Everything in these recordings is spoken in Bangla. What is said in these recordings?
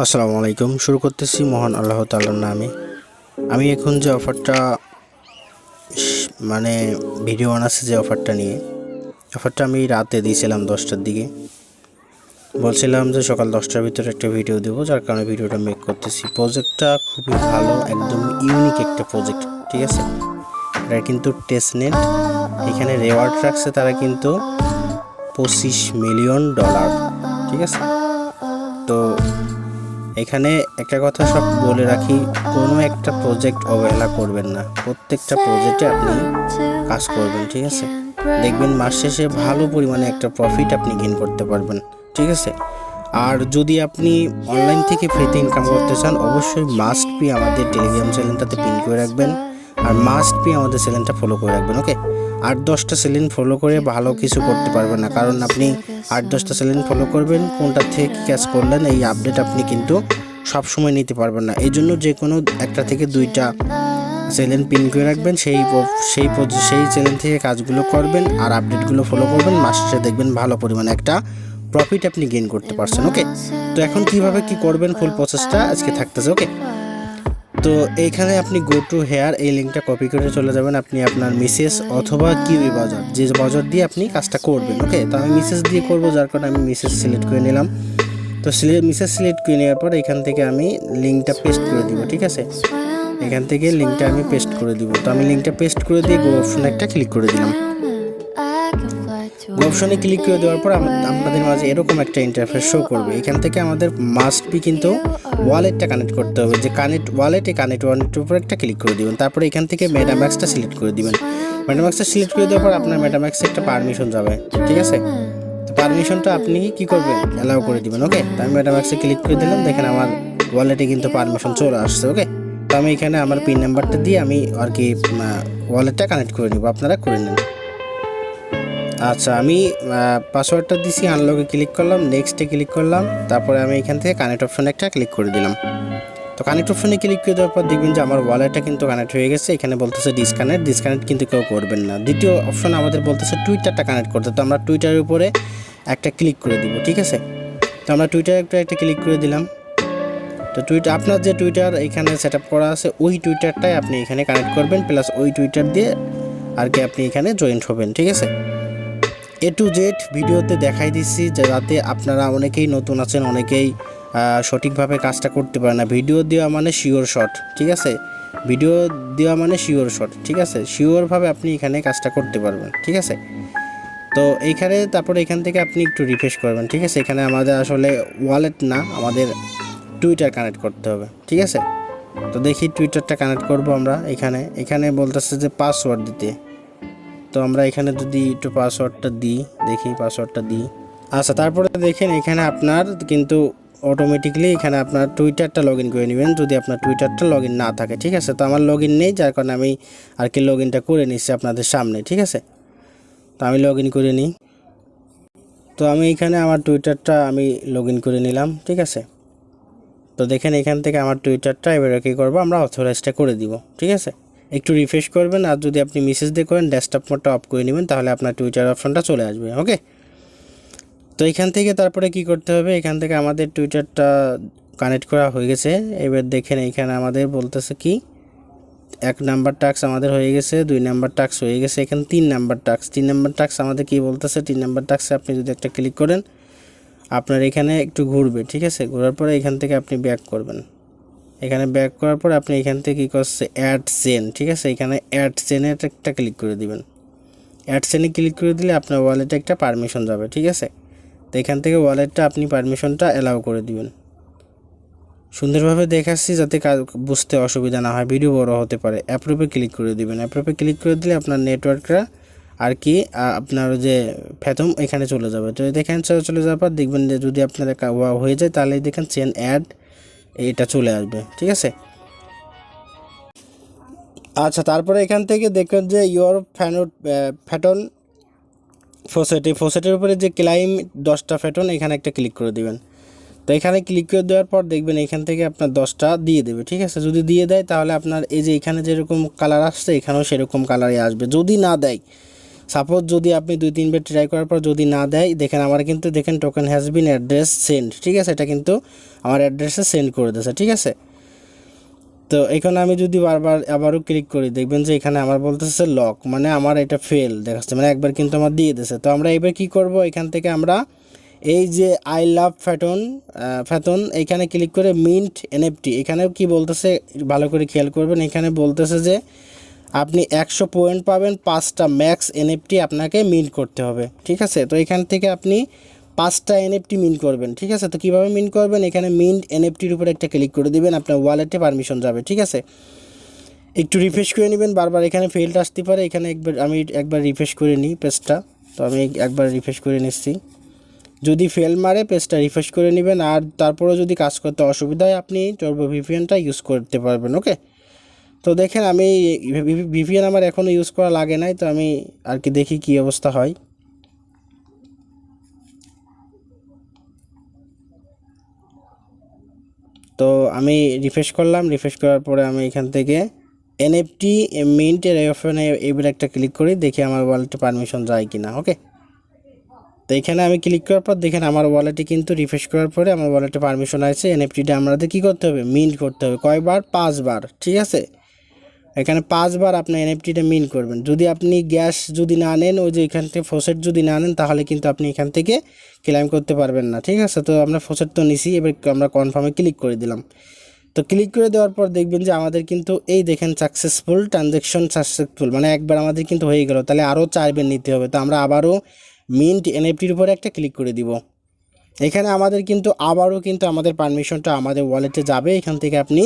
আসসালামু আলাইকুম। শুরু করতেছি মহান আল্লাহ তাআলার নামে। আমি এখন যে অফারটা মানে ভিডিও বানাচ্ছি, যে অফারটা নিয়ে, অফারটা আমি রাতে দিয়েছিলাম 10টার দিকে। বলছিলাম যে সকাল 10টার ভিতরে একটা ভিডিও দেবো, যার কারণে ভিডিওটা মেক করতেছি। প্রজেক্টটা খুবই ভালো, একদম ইউনিক একটা প্রজেক্ট, ঠিক আছে। এটা কিন্তু টেস্টনেট, এখানে রেওয়ার্ড রাখছে তারা কিন্তু $25 মিলিয়ন, ঠিক আছে। তো এখানে একটা কথা সব বলে রাখি, কোনো একটা প্রজেক্ট অবহেলা করবেন না, প্রত্যেকটা প্রজেক্টে আপনি কাজ করবেন, ঠিক আছে। দেখবেন মাস শেষে ভালো পরিমাণে একটা প্রফিট আপনি গেইন করতে পারবেন, ঠিক আছে। আর যদি আপনি অনলাইন থেকে ফ্রিতে ইনকাম করতে চান, অবশ্যই মাস্ট বি আমাদের টেলিগ্রাম চ্যানেলটাতে পিন করে রাখবেন, আর মাস্ট বি আমাদের চ্যানেলটা ফলো করে রাখবেন, ওকে। 8-10টা চ্যানেল ফলো করে ভালো কিছু করতে পারবেন না, কারণ আপনি 8-10টা চ্যানেল ফলো করবেন, কোনটা থেকে কী কাজ করলেন এই আপডেট আপনি কিন্তু সব সময় নিতে পারবেন না। এই জন্য যে কোনো একটা থেকে 2টা চ্যানেল পিন করে রাখবেন, সেই চ্যানেল থেকে কাজগুলো করবেন আর আপডেটগুলো ফলো করবেন, মাস শেষে দেখবেন ভালো পরিমাণে একটা প্রফিট আপনি গেইন করতে পারছেন, ওকে। তো এখন কিভাবে কি করবেন ফুল প্রসেসটা আজকে থাকতেছে, ওকে। তো এইখানে আপনি গো টু হেয়ার এই লিঙ্কটা কপি করে চলে যাবেন, আপনি আপনার মিসেস অথবা কিউই বাজার, যে বাজার দিয়ে আপনি কাজটা করবেন, ওকে। তো আমি মিসেস দিয়ে করবো, যার কারণে আমি মিসেস সিলেক্ট করে নিলাম। তো মিসেস সিলেক্ট করে নেওয়ার পর এখান থেকে আমি লিঙ্কটা পেস্ট করে দিব, ঠিক আছে। এখান থেকে লিঙ্কটা আমি পেস্ট করে দিব। তো আমি লিঙ্কটা পেস্ট করে দিয়ে গো অপশনে একটা ক্লিক করে দিলাম। গো অপশনে ক্লিক করে দেওয়ার পর আপনাদের মাঝে এরকম একটা ইন্টারফেস শো করবে। এখান থেকে আমাদের মাস্ট বি কিন্তু ওয়ালেটটা কানেক্ট করতে হবে, যে কানেক্ট ওয়ালেটের উপর একটা ক্লিক করে দিবেন। তারপরে এখান থেকে মেটাম্যাক্সটা সিলেক্ট করে দিবেন। মেটাম্যাক্সটা সিলেক্ট করে দেওয়ার পর আপনার মেটাম্যাক্সে একটা পারমিশন যাবে, ঠিক আছে। তো পারমিশনটা আপনি কি করবেন, অ্যালাউ করে দিবেন, ওকে। তো আমি মেটাম্যাক্সে ক্লিক করে দিলাম, দেখেন আমার ওয়ালেটে কিন্তু পারমিশন চলে আসছে, ওকে। তো আমি এখানে আমার পিন নাম্বারটা দিয়ে আমি আর কি ওয়ালেটটা কানেক্ট করে নিব, আপনারা করে নিন। আচ্ছা, আমি পাসওয়ার্ডটা দিছি, আনলকে ক্লিক করলাম, নেক্সটে ক্লিক করলাম, তারপরে আমি এখান থেকে কানেক্ট অপশনে একটা ক্লিক করে দিলাম। তো কানেক্ট অপশনে ক্লিক করে দেওয়ার পর দেখবেন যে আমার ওয়ালেটটা কিন্তু কানেক্ট হয়ে গেছে। এখানে বলতেছে ডিসকানেক্ট কিন্তু কেউ করবেন না। দ্বিতীয় অপশন আমাদের বলতেছে টুইটারটা কানেক্ট করতে, তো আমরা টুইটারের উপরে একটা ক্লিক করে দিব, ঠিক আছে। তো আমরা টুইটারে একটা ক্লিক করে দিলাম। তো আপনার যে টুইটার এখানে সেট আপ করা আছে, ওই টুইটারটাই আপনি এখানে কানেক্ট করবেন, প্লাস ওই টুইটার দিয়ে আর কি আপনি এখানে জয়েন্ট হবেন, ঠিক আছে। A to Z ভিডিওতে দেখাই দিচ্ছি, যাতে আপনারা অনেকেই নতুন আছেন, অনেকেই সঠিকভাবে কাজটা করতে পারে না। ভিডিও দেওয়া মানে শিওর শট, ঠিক আছে। ভিডিও দেওয়া মানে শিওর শট, ঠিক আছে। শিওরভাবে আপনি এখানে কাজটা করতে পারবেন, ঠিক আছে। তো এইখানে তারপরে এখান থেকে আপনি একটু রিফ্রেশ করবেন, ঠিক আছে। এখানে আমাদের আসলে ওয়ালেট না, আমাদের টুইটার কানেক্ট করতে হবে, ঠিক আছে। তো দেখি টুইটারটা কানেক্ট করব আমরা। এখানে বলতেছে যে পাসওয়ার্ড দিতে, তো আমরা এখানে যদি একটু পাসওয়ার্ডটা দিই, দেখি পাসওয়ার্ডটা দিই। আচ্ছা, তারপরে দেখেন এখানে আপনার কিন্তু অটোমেটিকলি এখানে আপনার টুইটারটা লগ ইন করে নেবেন, যদি আপনার টুইটারটা লগ ইন না থাকে, ঠিক আছে। তো আমার লগ ইন নেই, যার কারণে আমি আর কি লগ ইনটা করে নিচ্ছি আপনাদের সামনে, ঠিক আছে। তো আমি লগ ইন করে নিই। তো আমি এখানে আমার টুইটারটা আমি লগ ইন করে নিলাম, ঠিক আছে। তো দেখেন এখান থেকে আমার টুইটারটা এবারে কী করবো, আমরা অথরাইজটা করে দিব, ঠিক আছে। একটু রিফ্রেশ করবেন, আর যদি আপনি মেসেজ দিয়ে করেন ডেস্কটপ মোডটা অফ করে নেবেন, তাহলে আপনার টুইটার অপশনটা চলে আসবে, ওকে। তো এখান থেকে তারপরে কি করতে হবে, এখান থেকে আমাদের টুইটারটা কানেক্ট করা হয়ে গেছে। এবার দেখেন এখানে আমাদের বলতেছে কি 1 নাম্বার টাস্ক আমাদের হয়ে গেছে, 2 নাম্বার টাস্ক হয়ে গেছে, এখানে 3 নাম্বার টাস্ক আমাদের কি বলতেছে। 3 নাম্বার টাস্কে আপনি যদি একটা ক্লিক করেন, আপনার এখানে একটু ঘুরবে, ঠিক আছে। ঘোরার পরে এখান থেকে আপনি ব্যাক করবেন। এখানে ব্যাক করার পর আপনি এখান থেকে কী করছে, অ্যাড চেন, ঠিক আছে। এখানে অ্যাড চেনে একটা ক্লিক করে দিবেন। অ্যাড চেনে ক্লিক করে দিলে আপনার ওয়ালেটে একটা পারমিশন যাবে, ঠিক আছে। তো এখান থেকে ওয়ালেটটা আপনি পারমিশনটা অ্যালাউ করে দিবেন। সুন্দরভাবে দেখাচ্ছি যাতে বুঝতে অসুবিধা না হয়, ভিডিও বড় হতে পারে। অ্যাপ্রুভে ক্লিক করে দিবেন। অ্যাপ্রুভে ক্লিক করে দিলে আপনার নেটওয়ার্কটা আর কি আপনার যে ফ্যাথম এখানে চলে যাবে। তো দেখেন চলে যাওয়ার পর দেখবেন যে যদি আপনার হয়ে যায়, তাহলে দেখেন চেন অ্যাড এটা চলে আসবে, ঠিক আছে। আচ্ছা, তারপরে এখান থেকে দেখবেন যে ইয়োর ফ্যাটন ফোসেটের উপরে যে ক্লাইম 10টা ফ্যাটন, এখানে একটা ক্লিক করে দিবেন। তো এখানে ক্লিক করে দেওয়ার পর দেখবেন এখান থেকে আপনার 10টা দিয়ে দেবে, ঠিক আছে। যদি দিয়ে দেয় তাহলে আপনার এই যে এখানে যেরকম কালার আসছে এখানেও সেরকম কালারই আসবে। যদি না দেয় সাপোজ যদি আপনি 2-3 বার ট্রাই করার পর যদি না দেয়, দেখেন আমার কিন্তু দেখেন token has been address send, ঠিক আছে, এটা কিন্তু আমার অ্যাড্রেসে সেন্ড করে দিয়েছে, ঠিক আছে। তো এখানে আমি যদি বারবার আবারও ক্লিক করি, দেখবেন যে এখানে আমার বলতেছে লক, মানে আমার এটা ফেল দেখাচ্ছে, মানে একবার কিন্তু আমার দিয়ে দিয়েছে। তো আমরা এবার কি করব, এখান থেকে আমরা এই যে আই লাভ ফ্যাটন এখানে ক্লিক করে মিন্ট এনএফটি, এখানেও কি বলতেছে ভালো করে খেয়াল করবেন, এখানে বলতেছে যে আপনি 100 পয়েন্ট পাবেন, 5টা ম্যাক্স এনএফটি আপনাকে মিন্ট করতে হবে, ঠিক আছে। তো এখান থেকে আপনি 5টা এনএফটি মিন্ট করবেন, ঠিক আছে। তো কীভাবে মিন্ট করবেন, এখানে মিন্ট এনএফটির উপরে একটা ক্লিক করে দিবেন, আপনার ওয়ালেটে পারমিশন যাবে, ঠিক আছে। একটু রিফ্রেশ করে নেবেন, বারবার এখানে ফেলটা আসতে পারে, এখানে আমি একবার রিফ্রেশ করে নিই পেজটা। তো আমি একবার রিফ্রেশ করে নিচ্ছি, যদি ফেল মারে পেজটা রিফ্রেশ করে নেবেন, আর তারপরেও যদি কাজ করতে অসুবিধা হয় আপনি টার্বো ভিপিএনটা ইউজ করতে পারবেন, ওকে। তো দেখেন আমি ভিপিএন আমার এখনও ইউজ করা লাগে নাই, তো আমি আর কি দেখি কি অবস্থা হয়। তো আমি রিফ্রেশ করলাম, রিফ্রেশ করার পরে আমি এখান থেকে এনএফটি মিন্টের অপশনে এবার একটা ক্লিক করি, দেখি আমার ওয়ালেটে পারমিশন যায় কিনা, ওকে। তো এখানে আমি ক্লিক করার পর দেখেন আমার ওয়ালেটে কিন্তু রিফ্রেশ করার পরে আমার ওয়ালেটে পারমিশন আছে। এনএফটিটা আমাদের কী করতে হবে, মিন্ট করতে হবে, কয়বার, 5বার, ঠিক আছে। এখানে 5বার আপনি এনএফটিটা মিন্ট করবেন। যদি আপনি গ্যাস যদি না নেন, ওই যে এখান থেকে ফসেট যদি না নেন, তাহলে কিন্তু আপনি এখান থেকে ক্লেম করতে পারবেন না, ঠিক আছে। তো আমরা ফসেট তো নিছি, এবার আমরা কনফার্মে ক্লিক করে দিলাম। তো ক্লিক করে দেওয়ার পর দেখবেন যে আমাদের কিন্তু এই দেখেন সাকসেসফুল ট্রানজ্যাকশন সাকসেসফুল, মানে একবার আমাদের কিন্তু হয়ে গেল, তাহলে আরও 4বার নিতে হবে। তো আমরা আবারও মিন্ট এনএফটির উপরে একটা ক্লিক করে দিব। এখানে আমাদের কিন্তু আবারও কিন্তু আমাদের পারমিশনটা আমাদের ওয়ালেটে যাবে। এখান থেকে আপনি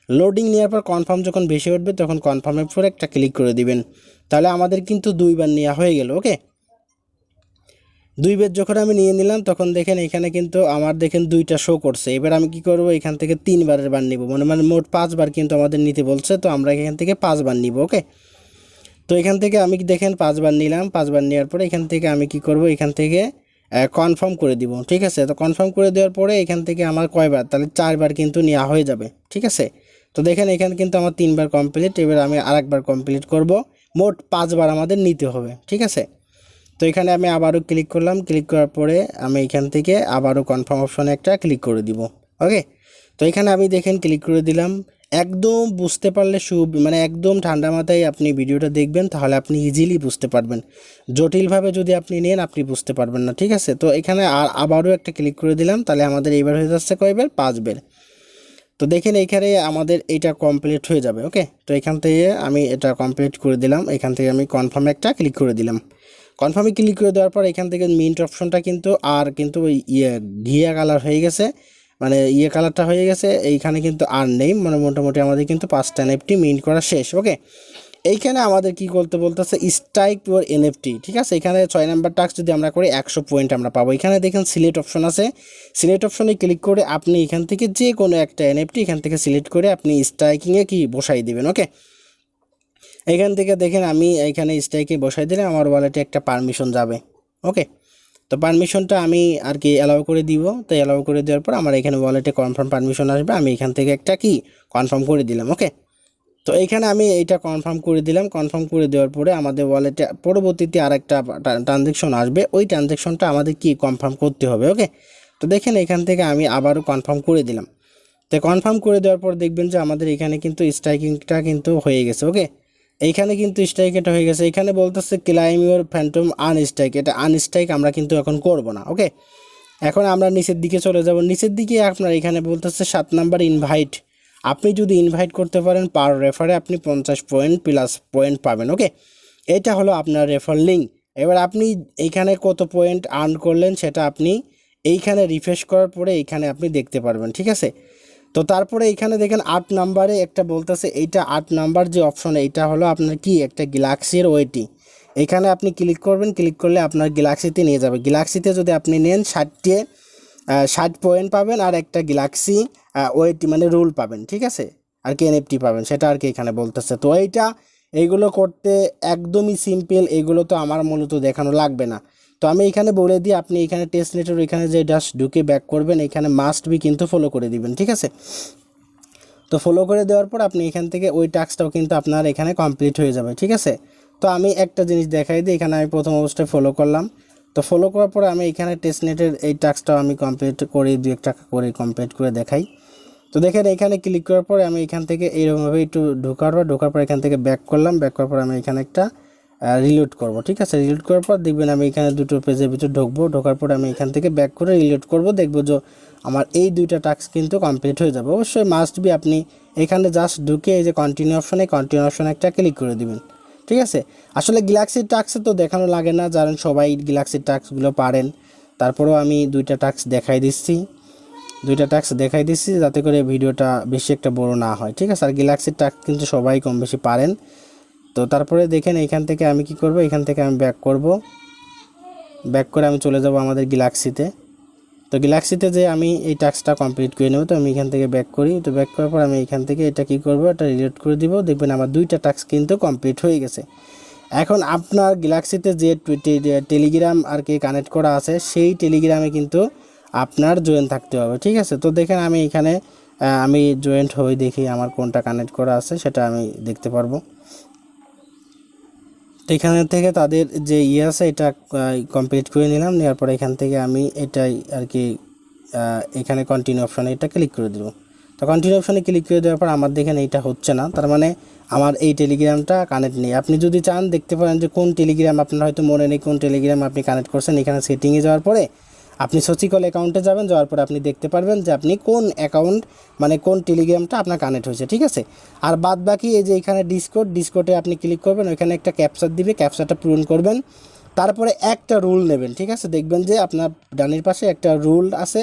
লোডিং নেওয়ার পর কনফার্ম যখন বেশি উঠবে তখন কনফার্মের উপরে একটা ক্লিক করে দিবেন, তাহলে আমাদের কিন্তু 2বার নেওয়া হয়ে গেল, ওকে। 2বার যখন আমি নিয়ে নিলাম তখন দেখেন এখানে কিন্তু আমার দেখেন 2টা শো করছে। এবার আমি কি করব, এখান থেকে 3বারের বার নিব, মানে মোট 5বার কিন্তু আমাদের নিতে বলছে, তো আমরা এখান থেকে 5বার নিব, ওকে। তো এখান থেকে আমি দেখেন 5বার নিলাম, 5বার নেওয়ার পরে এখান থেকে আমি কি করব, এখান থেকে কনফার্ম করে দিব, ঠিক আছে। তো কনফার্ম করে দেওয়ার পরে এখান থেকে আমার কয়বার, তাহলে 4বার কিন্তু নেওয়া হয়ে যাবে, ঠিক আছে। তো দেখেন এখানে কিন্তু আমার 3বার কমপ্লিট, এবার আমি আরেকবার কমপ্লিট করব, মোট 5বার আমাদের নিতে হবে, ঠিক আছে। তো এখানে আমি আবারও ক্লিক করলাম, ক্লিক করার পরে আমি এখান থেকে আবারও কনফার্ম অপশনে একটা ক্লিক করে দিব, ওকে। তো এখানে আমি দেখেন ক্লিক করে দিলাম। একদম বুঝতে পারলে মানে একদম ঠান্ডা মাথায় আপনি ভিডিওটা দেখবেন, তাহলে আপনি ইজিলি বুঝতে পারবেন। জটিলভাবে যদি আপনি নেন আপনি বুঝতে পারবেন না, ঠিক আছে। তো এখানে আবারও একটা ক্লিক করে দিলাম, তাহলে আমাদের এইবার হয়ে যাচ্ছে কয়বার, 5বার। তো দেখেন এইখানে আমাদের এইটা কমপ্লিট হয়ে যাবে, ওকে। তো এখান থেকে আমি এটা কমপ্লিট করে দিলাম, এখান থেকে আমি কনফার্মে একটা ক্লিক করে দিলাম। কনফার্মে ক্লিক করে দেওয়ার পর এখান থেকে মিন্ট অপশনটা কিন্তু আর কিন্তু ওই ঘিয়া কালার হয়ে গেছে, মানে কালারটা হয়ে গেছে, এইখানে কিন্তু আর নেই, মানে মোটামুটি আমাদের কিন্তু 5টা এনএফটি মিন্ট করা শেষ, ওকে। এইখানে আমাদের কি করতে বলতেছে, স্ট্রাইক ইউর এনএফটি, ঠিক আছে। এখানে 6 নাম্বার টাস্ক যদি আমরা করি 100 পয়েন্ট আমরা পাবো। এখানে দেখেন সিলেক্ট অপশন আছে, সিলেক্ট অপশনে ক্লিক করে আপনি এখান থেকে যে কোনো একটা এনএফটি এখান থেকে সিলেক্ট করে আপনি স্ট্রাইকিংয়ে কি বসাই দিবেন, ওকে। এখান থেকে দেখেন আমি এখানে স্ট্রাইকে বসাই দিলে আমার ওয়ালেটে একটা পারমিশন যাবে, ওকে। তো পারমিশনটা আমি আর কি অ্যালাউ করে দিব। তো অ্যালাউ করে দেওয়ার পর আমার এখানে ওয়ালেটে কনফার্ম পারমিশন আসবে, আমি এখান থেকে একটা কি কনফার্ম করে দিলাম, ওকে। তো এইখানে আমি এইটা কনফার্ম করে দিলাম। কনফার্ম করে দেওয়ার পরে আমাদের ওয়ালেটে পরবর্তীতে আরেকটা ট্রানজ্যাকশন আসবে, ওই ট্রানজ্যাকশনটা আমাদের কি কনফার্ম করতে হবে, ওকে। তো দেখেন এখান থেকে আমি আবারও কনফার্ম করে দিলাম। তো কনফার্ম করে দেওয়ার পর দেখবেন যে আমাদের এখানে কিন্তু স্ট্রাইকিংটা কিন্তু হয়ে গেছে, ওকে। এইখানে কিন্তু স্ট্রাইক এটা হয়ে গেছে। এখানে বলতেছে ক্লাইম ইউর ফ্যান্টম আনস্ট্রাইক, এটা আনস্ট্রাইক আমরা কিন্তু এখন করব না, ওকে। এখন আমরা নিচের দিকে চলে যাব। নিচের দিকে আপনার এখানে বলতেছে 7 নাম্বার ইনভাইট, আপনি যদি ইনভাইট করতে পারেন পার রেফারে আপনি 50 পয়েন্ট প্লাস পয়েন্ট পাবেন, ওকে। এটা হলো আপনার রেফার লিঙ্ক। এবার আপনি এইখানে কত পয়েন্ট আর্ন করলেন সেটা আপনি এইখানে রিফ্রেশ করার পরে এইখানে আপনি দেখতে পারবেন, ঠিক আছে। তো তারপরে এইখানে দেখেন 8 নাম্বারে একটা বলতেছে, এইটা 8 নাম্বার যে অপশন, এইটা হলো আপনার কি একটা গ্যালাক্সির ওয়েটি। এখানে আপনি ক্লিক করবেন, ক্লিক করলে আপনার গ্যালাক্সিতে নিয়ে যাবে। গ্যালাক্সিতে যদি আপনি নেন 60 পয়েন্ট পাবেন, আর একটা গ্যালাক্সি ওয়েটি মানে রুল পাবেন, ঠিক আছে, আর কি এনএফটি পাবেন, সেটা আর কি এখানে বলতেছে। তো এইগুলো করতে একদমই সিম্পল, এগুলো তো আমার মূলত দেখানো লাগবে না। তো আমি এখানে বলে দিই, আপনি এখানে টেস্ট নেটের এখানে যে জাস্ট ঢুকে ব্যাক করবেন, এখানে মাস্ট বি কিন্তু ফলো করে দিবেন, ঠিক আছে। তো ফলো করে দেওয়ার পর আপনি এখান থেকে ওই টাস্কটাও কিন্তু আপনার এখানে কমপ্লিট হয়ে যাবে, ঠিক আছে। তো আমি একটা জিনিস দেখাই দিই, এখানে আমি প্রথম অবস্থায় ফলো করলাম। তো ফলো করার পরে আমি এখানে টেস্টনেটের এই টাস্কটাও আমি কমপ্লিট করে 2-1 করে কমপ্লিট করে দেখাই। তো দেখেন এখানে ক্লিক করার পরে আমি এখান থেকে এইরকমভাবে একটু ঢোকার পর এখান থেকে ব্যাক করলাম। ব্যাক করার পর আমি এখানে একটা রিলোড করব, ঠিক আছে। রিলোড করার পর দেখবেন আমি এখানে দুটো পেজের ভিতর ঢুকবো। ঢোকার পরে আমি এখান থেকে ব্যাক করে রিলোড করব, দেখবো যে আমার এই 2টা টাস্ক কিন্তু কমপ্লিট হয়ে যাবে। অবশ্যই মাস্ট বি আপনি এখানে জাস্ট ঢুকে এই যে কন্টিনিউ অপশনে একটা ক্লিক করে দিবেন, ঠিক আছে। আসলে গ্যালাক্সির টাস্কে তো দেখানো লাগে না, জানেন সবাই গ্যালাক্সির টাস্কগুলো পারেন। তারপরেও আমি 2টা টাস্ক দেখাই দিচ্ছি যাতে করে ভিডিওটা বেশি একটা বড় না হয়, ঠিক আছে। আর গ্যালাক্সির টাস্ক কিন্তু সবাই কম বেশি পারেন। তো তারপরে দেখেন এখান থেকে আমি কি করব, এখান থেকে আমি ব্যাক করে আমি চলে যাব আমাদের গ্যালাক্সিতে। তো গ্যালাক্সিতে যে আমি এই টাস্কটা কমপ্লিট করে নেব। তো আমি এখান থেকে ব্যাক করি। তো ব্যাক করার পর আমি এখান থেকে এটা কি করব, এটা রিলোড করে দিব। দেখবেন আমার 2টা টাস্ক কিন্তু কমপ্লিট হয়ে গেছে। এখন আপনার গ্যালাক্সিতে যে টেলিগ্রাম আর কি কানেক্ট করা আছে, সেই টেলিগ্রামে কিন্তু আপনার জয়েন থাকতে হবে, ঠিক আছে। তো দেখেন আমি এখানে আমি জয়েন্ট হয়ে দেখি আমার কোনটা কানেক্ট করা আছে সেটা আমি দেখতে পারবো। তো এখানে থেকে তাদের যে আছে এটা কমপ্লিট করে নিলাম। নেওয়ার পরে এখান থেকে আমি এটাই আর কি এখানে কন্টিনিউ অপশানে এটা ক্লিক করে দেবো। তো কন্টিনিউ অপশানে ক্লিক করে দেওয়ার পর আমার দেখেন এইটা হচ্ছে না, তার মানে আমার এই টেলিগ্রামটা কানেক্ট নেই। আপনি যদি চান দেখতে পারেন যে কোন টেলিগ্রাম আপনার হয়তো মনে নেই কোন টেলিগ্রাম আপনি কানেক্ট করছেন। এখানে সেটিংয়ে যাওয়ার পরে আপনি সচিকল অ্যাকাউন্টে যাবেন, যাওয়ার পরে আপনি দেখতে পারবেন যে আপনি কোন অ্যাকাউন্ট মানে কোন টেলিগ্রামটা আপনার কানেক্ট হয়েছে, ঠিক আছে। আর বাদ বাকি এই যে এখানে ডিসকোডে আপনি ক্লিক করবেন, ওইখানে একটা ক্যাপচার দিবে, ক্যাপচারটা পূরণ করবেন। তারপরে একটা রুল নেবেন, ঠিক আছে। দেখবেন যে আপনার ডানের পাশে একটা রুল আছে,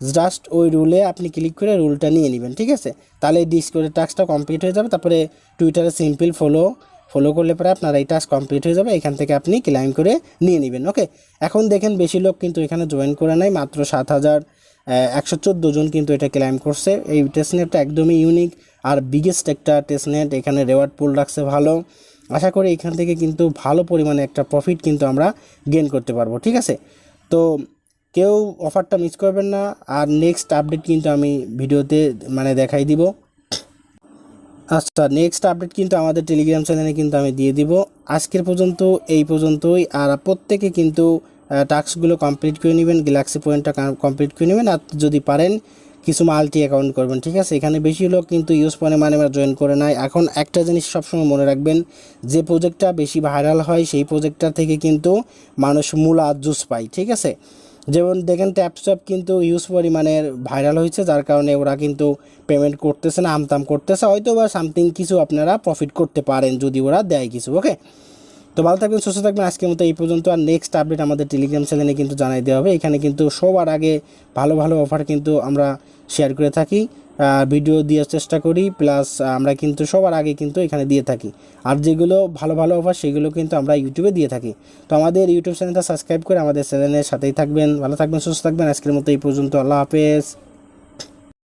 জাস্ট ওই রুলে আপনি ক্লিক করে রুলটা নিয়ে নেবেন, ঠিক আছে। তাহলে এই ডিসকোডের টাস্কটা কমপ্লিট হয়ে যাবে। তারপরে টুইটারে সিম্পল ফলো করলে পরে আপনার এই টাস্ক কমপ্লিট হয়ে যাবে। এখান থেকে আপনি ক্লাইম করে নিয়ে নেবেন, ওকে। এখন দেখেন বেশি লোক কিন্তু এখানে জয়েন করে নাই, মাত্র 7,114 জন কিন্তু এটা ক্লাইম করছে। এই টেস্টনেটটা একদমই ইউনিক আর বিগেস্ট একটা টেস্টনেট। এখানে রেওয়ার্ড পুল রাখছে ভালো। আশা করি এখান থেকে কিন্তু ভালো পরিমাণে একটা প্রফিট কিন্তু আমরা গেইন করতে পারবো, ঠিক আছে। তো কেউ অফারটা মিস করবেন না। আর নেক্সট আপডেট কিন্তু আমি ভিডিওতে মানে দেখাই দিব। আচ্ছা, নেক্সট আপডেট কিন্তু আমাদের টেলিগ্রাম চ্যানেলে কিন্তু আমি দিয়ে দিব। আজকের পর্যন্ত এই পর্যন্তই। আর প্রত্যেকে কিন্তু টাস্কগুলো কমপ্লিট করে নেবেন, গ্যালাক্সি পয়েন্টটা কমপ্লিট করে নেবেন। আর যদি পারেন কিছু মাল্টি অ্যাকাউন্ট করবেন, ঠিক আছে। এখানে বেশি লোক কিন্তু ইউজ পয়েন্টে মানে জয়েন করে নাই। এখন একটা জিনিস সবসময় মনে রাখবেন, যে প্রজেক্টটা বেশি ভাইরাল হয় সেই প্রজেক্টটা থেকে কিন্তু মানুষ মূলা জুস পায়, ঠিক আছে। যেমন দেখেন ট্যাপস্যাপ কিন্তু ইউজ পরিমাণের ভাইরাল হয়েছে, যার কারণে ওরা কিন্তু পেমেন্ট করতেছে না, আমতাম করতেছে। হয়তো বা সামথিং কিছু আপনারা প্রফিট করতে পারেন যদি ওরা দেয় কিছু, ওকে। তো ভালো থাকবেন, সুস্থ থাকবেন। আজকের মতো এই পর্যন্ত। আর নেক্সট আপডেট আমাদের টেলিগ্রাম চ্যানেলে কিন্তু জানাই দেওয়া হবে। এখানে কিন্তু সবার আগে ভালো ভালো অফার কিন্তু আমরা শেয়ার করে থাকি, ভিডিও দেওয়ার চেষ্টা করি, প্লাস আমরা কিন্তু সবার আগে কিন্তু এখানে দিয়ে থাকি। আর যেগুলো ভালো ভালো অফার সেগুলো কিন্তু আমরা ইউটিউবে দিয়ে থাকি। তো আমাদের ইউটিউব চ্যানেলটা সাবস্ক্রাইব করে আমাদের চ্যানেলের সাথেই থাকবেন। ভালো থাকবেন, সুস্থ থাকবেন। আজকের মতো এই পর্যন্ত। আল্লাহ হাফেজ।